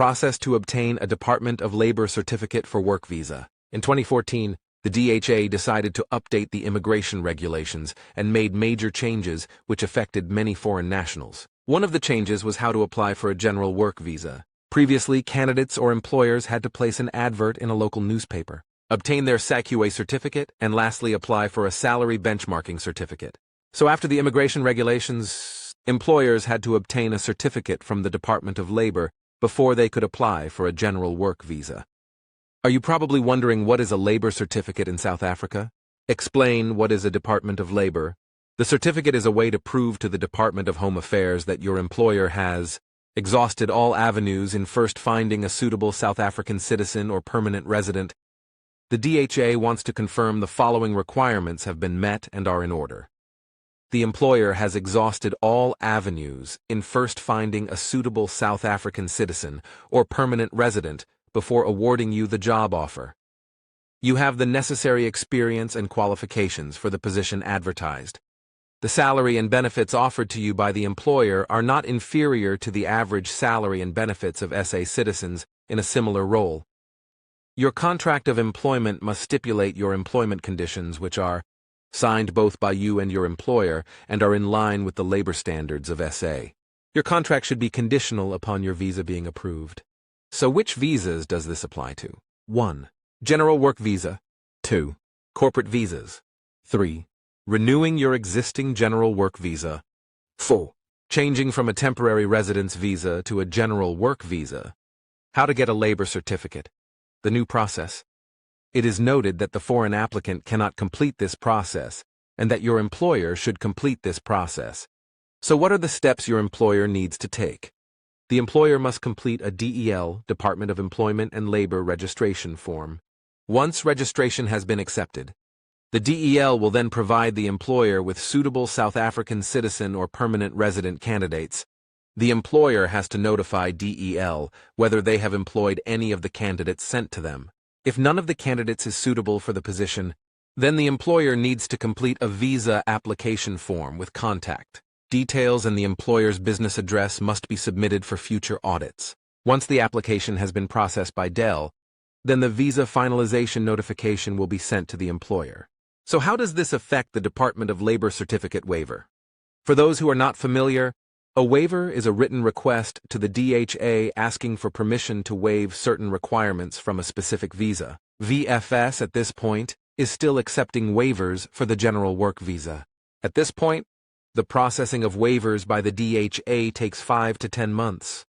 Process to obtain a Department of Labor certificate for work visa. In 2014, the DHA decided to update the immigration regulations and made major changes which affected many foreign nationals. One of the changes was how to apply for a general work visa. Previously, candidates or employers had to place an advert in a local newspaper, obtain their SAQA certificate, and lastly apply for a salary benchmarking certificate. So after the immigration regulations, employers had to obtain a certificate from the Department of Labor before they could apply for a general work visa. Are you probably wondering what is a labor certificate in South Africa? Explain what is a Department of Labor. The certificate is a way to prove to the Department of Home Affairs that your employer has exhausted all avenues in first finding a suitable South African citizen or permanent resident. The DHA wants to confirm the following requirements have been met and are in order. The employer has exhausted all avenues in first finding a suitable South African citizen or permanent resident before awarding you the job offer. You have the necessary experience and qualifications for the position advertised. The salary and benefits offered to you by the employer are not inferior to the average salary and benefits of SA citizens in a similar role. Your contract of employment must stipulate your employment conditions, which are signed both by you and your employer and are in line with the labor standards of SA. Your contract should be conditional upon your visa being approved. So which visas does this apply to? 1. General work visa. 2. Corporate visas. 3. Renewing your existing general work visa. 4. Changing from a temporary residence visa to a general work visa. How to get a labor certificate. The new process. It is noted that the foreign applicant cannot complete this process and that your employer should complete this process. So what are the steps your employer needs to take? The employer must complete a DEL, Department of Employment and Labor registration form. Once registration has been accepted, the DEL will then provide the employer with suitable South African citizen or permanent resident candidates. The employer has to notify DEL whether they have employed any of the candidates sent to them. If none of the candidates is suitable for the position, then the employer needs to complete a visa application form with contact details, and the employer's business address must be submitted for future audits. Once the application has been processed by DEL, then the visa finalization notification will be sent to the employer. So how does this affect the Department of Labor certificate waiver? For those who are not familiar, a waiver is a written request to the DHA asking for permission to waive certain requirements from a specific visa. VFS at this point is still accepting waivers for the general work visa. At this point, the processing of waivers by the DHA takes 5 to 10 months.